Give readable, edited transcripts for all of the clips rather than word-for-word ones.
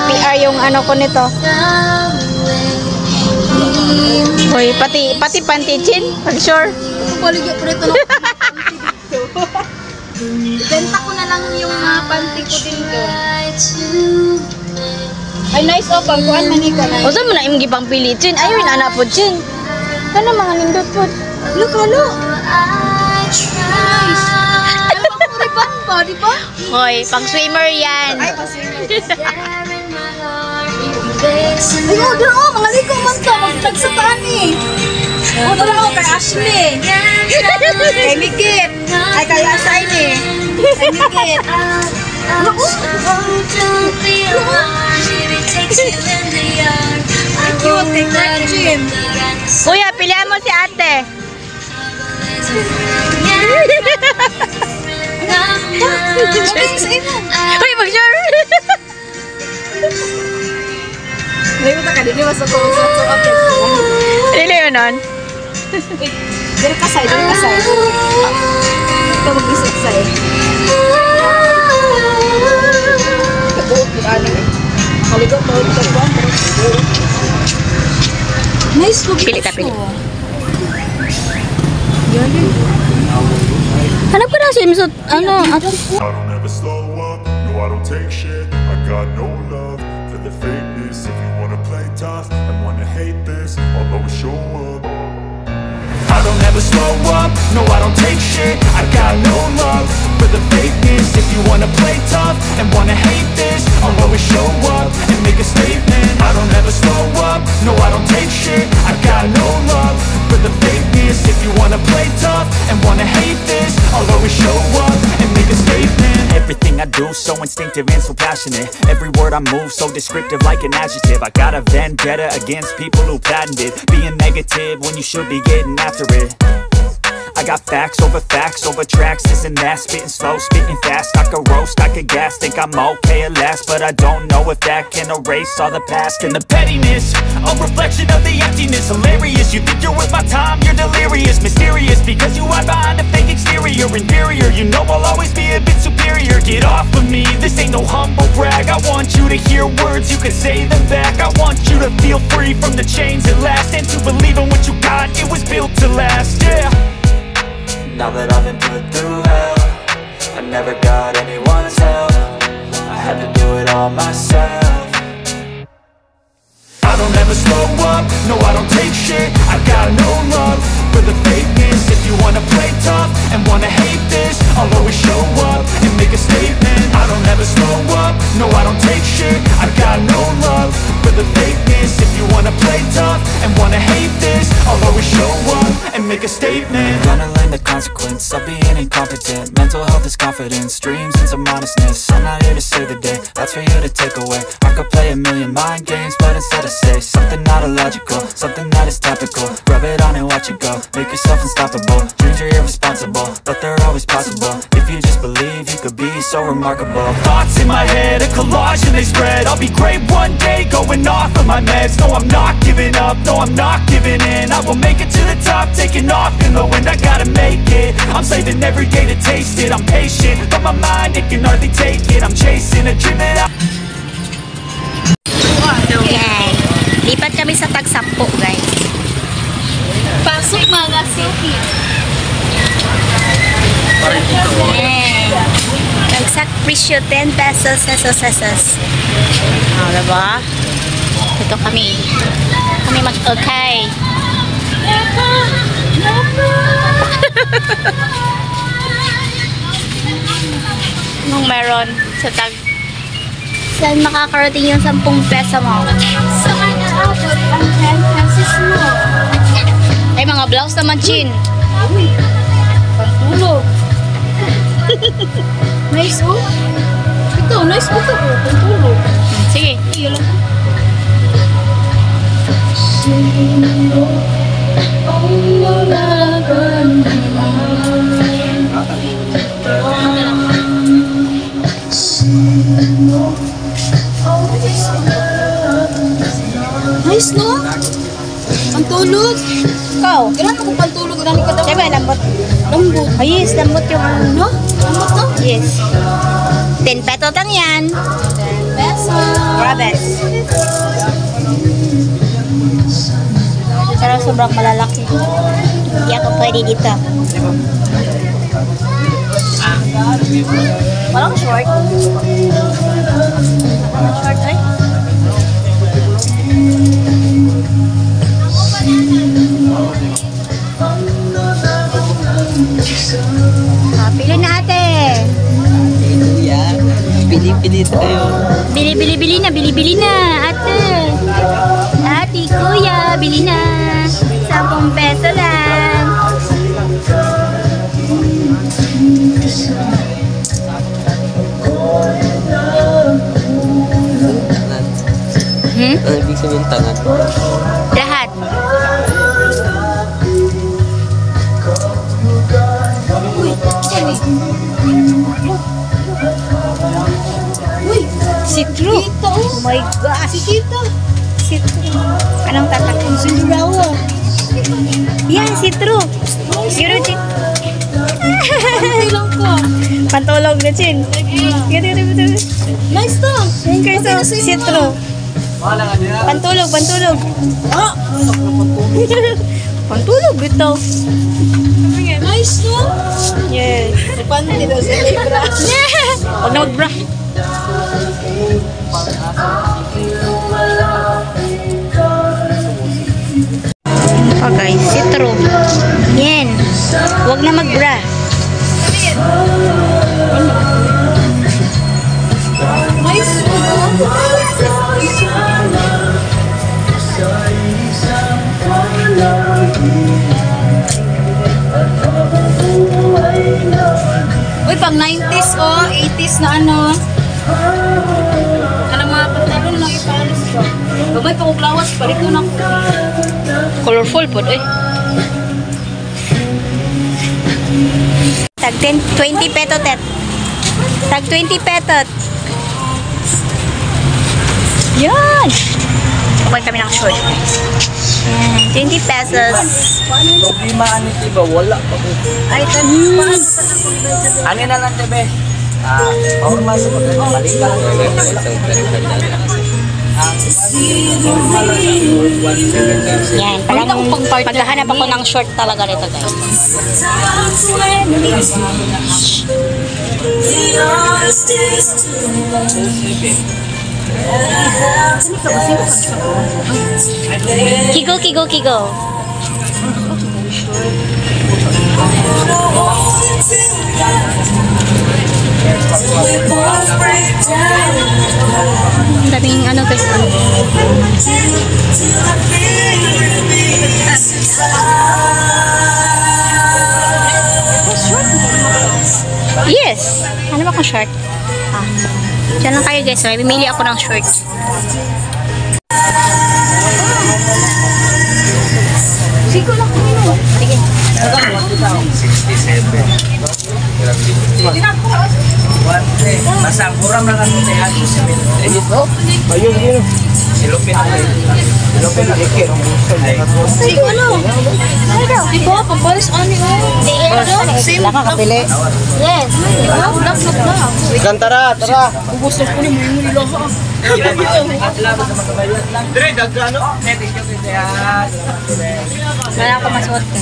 PR yung ano ko nito. Hoy, pati panty chin, pag sure. Baligyo ko rito no. Benta ko na lang yung mga panty ko din doon. Ay nice oh, pangkuan man ikaw na. O saan mo na imong gipang pili chin? Ayun ana po chin. Kana mga nindot po. Look, hello. Nice. Ano bang ribbon ba, di ba? Hoy, pang swimmer yan. Ay, pang-swimmer. Ay, oh, doon oh, mga ligo man to. Magtagsataan eh. Oh, doon oh, kay Ashley. Kay Mikit. Ay, kay Asay eh. Kay Mikit. Ano oh? Cute, kay Gretchen. Kuya, pilihan mo si ate. Uy, mag-sure. Ngayon mo ka, dili masok ko. Dili yun nun. Dili kasay, dili kasay. Ito mag-isip sa'y. Kabuot ko ano eh. Maligot mo ito ko. Nice ko. Pili ta, pili. Hanap ko na si Imsot. Ano? I don't ever slow up, no I don't take shit. I got no love for the fakeness. If you wanna play tough and wanna hate this, I'll always show up. I don't ever slow up, no I don't take shit. I got no love for the fakeness. If you wanna play tough and wanna hate this, I'll always show up and make a statement. I don't ever slow up, no I don't take shit. I got no love for the fakeness. If you wanna play tough and wanna hate this, I'll always show up and make a statement. Everything I do so instinctive and so passionate. Every word I move so descriptive like an adjective. I got a vendetta against people who patented being negative when you should be getting after it. I got facts over tracks, this and that. Spitting slow, spitting fast. I could roast, I could gas. Think I'm okay at last, but I don't know if that can erase all the past. And the pettiness, a reflection of the emptiness. Hilarious, you think you're worth my time, you're delirious. Mysterious, because you hide behind a fake exterior. Inferior, you know I'll always be a bit superior. Get off of me, this ain't no humble brag. I want you to hear words, you can say them back. I want you to feel free from the chains at last, and to believe in what you got, it was built to last, yeah. Now that I've been put through hell, I never got anyone's help. I had to do it all myself. I don't ever slow up, no I don't take shit. I got no love for the fakeness. If you wanna play tough and wanna hate this, I'll always show up and make a statement. I don't ever slow up, no I don't take shit. I got no love for the fakeness. If you wanna play tough and wanna hate this, I'll always show up and make a statement. Gonna learn the consequence of being incompetent. Mental health is confidence, dreams and some honestness. I'm not here to save the day, that's for you to take away. I could play a million mind games, but instead I say something not illogical, something that is topical. Rub it on and watch it go, make yourself unstoppable. Dreams are irresponsible, but they're always possible. If you just believe, you could be so remarkable. Thoughts in my head, a collage and they spread. I'll be great one day, going off of my meds. No, I'm not giving up, no, I'm not giving in. I will make it to the top, taking off in the wind. I gotta make it, I'm saving every day to taste it. I'm patient, but my mind, it can hardly take it. I'm chasing a dream that I... Guys, lipat kami sa Tag-10, guys. Pasok mga suki. Tagsak presyo 10 pesos, pesos. Oh, diba? Ito kami. Kami mag-okay. Anong meron sa tag? Saan makakarating yung 10 peso mo? Sa kanya abot ang 10 pesos mo. Ay, mga blouse naman, Chin. Uy, pantulog. Nice oh. Ito, nice oh ito. Pantulog. Sige. Iyon lang. Nice no? Pantulog. Ikaw? Ganun ako pantulog. Ganun ka daw. Siyempre, lambot. Lambot. Ay, yes, lambot yung ano. No? Lambot no? Yes. 10 pesos lang yan. 10 pesos. Grabes. Pero sobrang malalaki. Hindi ako pwede dito. Walang short. Short ay. Pili na ate. Yan. Pili-pili tayo. Bili na ate. Ate kuya, bili na. 10 peso lang. Tangan. Hmm? Ano ibig sabihin tangan? Lahat. Citro. Oh my gosh. Sikita. Citro. Anong tatakin? Sindurawa. Yan, citro. Siguro, Chin. Ilang ka. Pantulog na, Chin. Nice to. Yan kayo sa citro. Pantulog. Ah! Pantulog ito. Nice to. Yes. Panty daw sa libra. Huwag na mag-bra. Oh guys, citro. Yan. Huwag na mag-bra. Nice to. Uy, pang 90s o 80s na ano. Kanang mga pantalon lang ipalis ko. Gamay pa kong lawas, palit ko na ko. Colorful po eh. Tag 20 petot et. Tag 20 petot. Yan! Kukuha kami ng short. Yan, 20 pesos. Problema ano diba? Wala pa ko. Ay, Ano na lang diba? Paurma sa maganda. Balik ka. Yan, parang maghahanap ako ng short talaga nito guys. Kigo. Daming ano guys. Yes. Ano ba kung short? Diyan lang kayo guys. May bimili ako ng short. Siko lang ko nino. Sige. 67. Masang kurang lang ako sa ato sa minute. Ito? Ayun, yun. Silupin ako. Silupin ako. Siko lang. Siko, papalis ani o. Same. Kapili. Yes. Kan tara. Gusto ko ni mo yung nilaha. Dire, dagano. Wala ako masuot ka.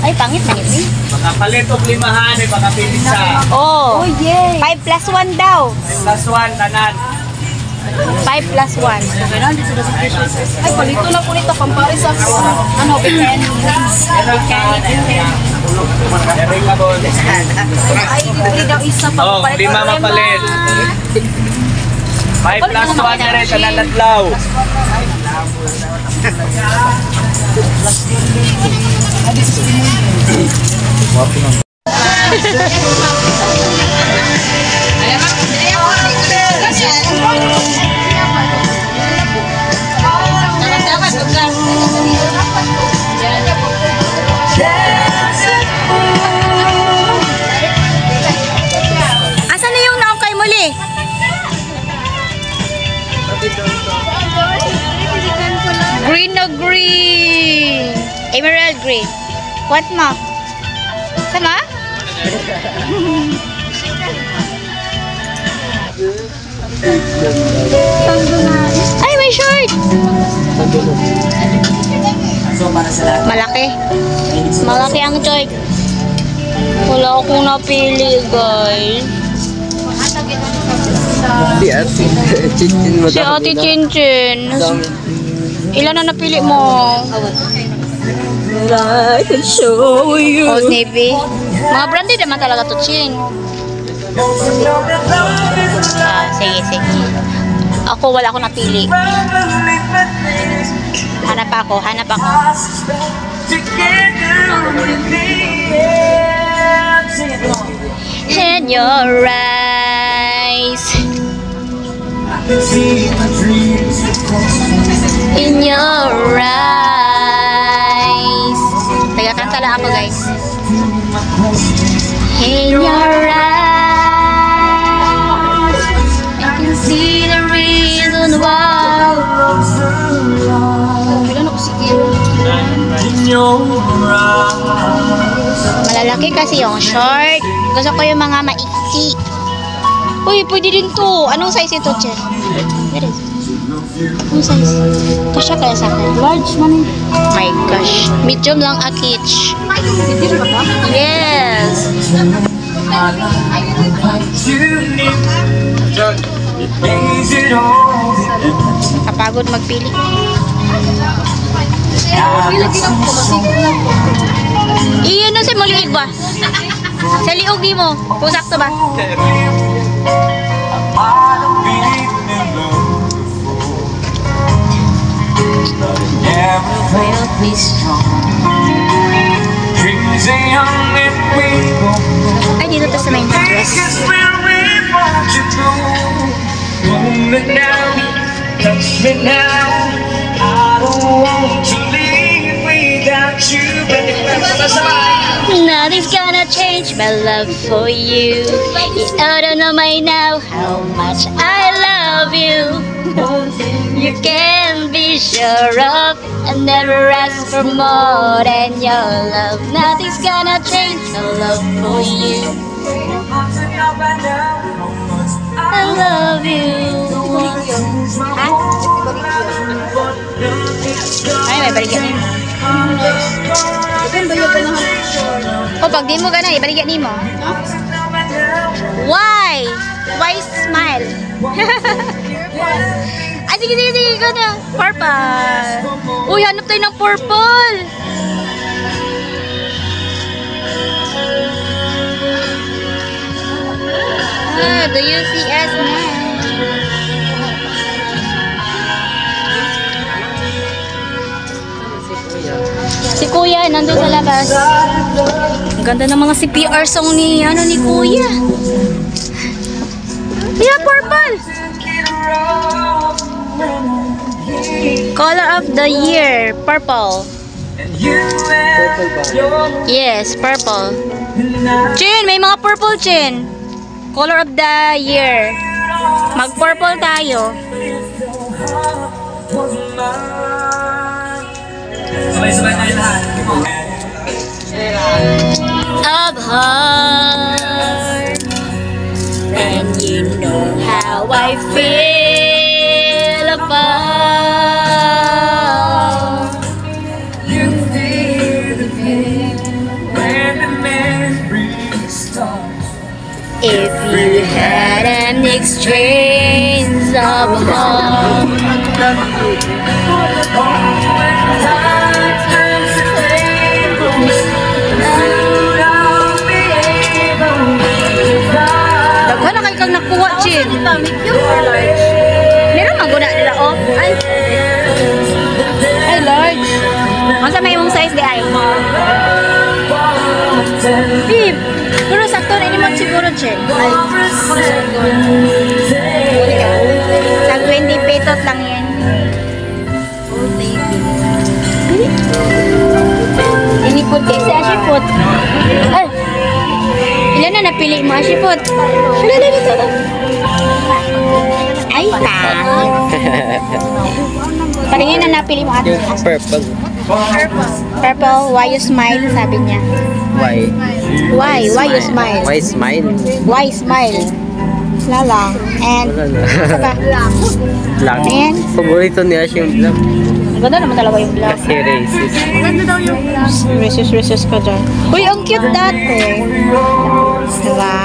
Ay, pangit na yun. Makapalit o limahan, makapilit sa Oh. yay. 5 plus 1 daw. +1 tanan. 5 plus 1. Ay, palito lang ko nito. Pampalis ako. Ano, Bikini. Dari ka bon. Ay, hindi daw isa pa. Oh, Palit 5 ko mapalit. 5 plus 1 na rin sa nanadlaw. Asan na yung naukay muli? Green na green. Emerald green. What mo? Sama? Ay, may short! So, para sa lahat. Malaki. Malaki ang short. Wala akong napili, guys. Si Ate Chinchin mo. Si Ate Chinchin. Ilan na napili mo? I can show you. Old Navy. Mga branded naman talaga to, Chin. Sige, sige. Ako, wala akong napili. Hanap ako. In your eyes, in your eyes. Tagakanta lang ako, guys. In your eyes, I can see the reason why. Malalaki kasi yung short. Gusto ko yung mga maiksi. Uy, pwede din to. Anong size ito, Chen? Where is it? Anong size? Kasya kaya sa akin? Large man. My gosh. Medium lang akich. Medium ba ka? Yes. Kapagod magpili. Iyon na sa muliig ba? Sa liog di mo. Kung sakto ba? Ay, dito to sa main dress. Nothing's gonna change my love for you. I don't know by now how much I love you. You can be sure of I never ask for more than your love. Nothing's gonna change my love for you. I love you. Ha? Ay, may baligyan niyo. O, pag di mo ganun, ibaligyan niyo mo. Why? Why smile? Ay, sige, sige, sige. Gano'n. Purple. Uy, hanap tayo ng purple. Ah, do you see us now? Si Kuya, nandun sa labas. Ang ganda ng mga CPR song ni, ni Kuya. Yeah, purple. Color of the year, purple. Yes, purple. Chin, may mga purple, Chin. Color of the year. Mag-purple tayo. Sabay-sabay tayo lahat. Of heart, and you know how I feel about You feel the pain when the memory starts. if you had an exchange of heart. Daghan na kayo kang nakuha, Chin. Meron maguna nila, oh. Ay, large. Masa may mong size di ay? Bib, pero sakto na inimot siguro, Chin. Ay, tag 20 petot lang yan. Old Navy. Inipot din si Ashipot. Ay, ilan na napili mo, Ashipot? Wala na dito. Ay, pangit. Paringin na napili mo, ate. Purple. Purple, why you smile, sabi niya. Why? Why you smile? Why smile? Why smile? Wala lang. And, Wala na. saka, Black. Ayan. Paborito niya siya yung black. ang ganda naman talaga yung black. Kasi racist. Resus ka dyan. Uy, ang cute dati. Diba?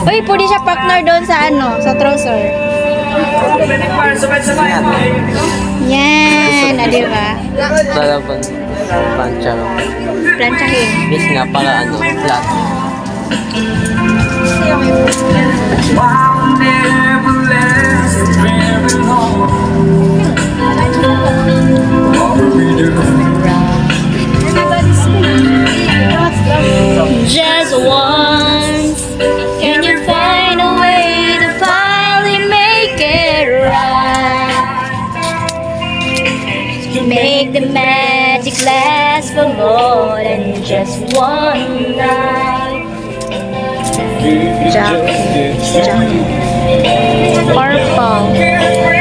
Uy, pwede siya partner doon sa sa trouser. Yan, diba? Para pang pancha. Planchahin. Yes nga, para flat. Just once, can you find a way to finally make it right? Make the magic last for more than just one night. Jacket. Purple.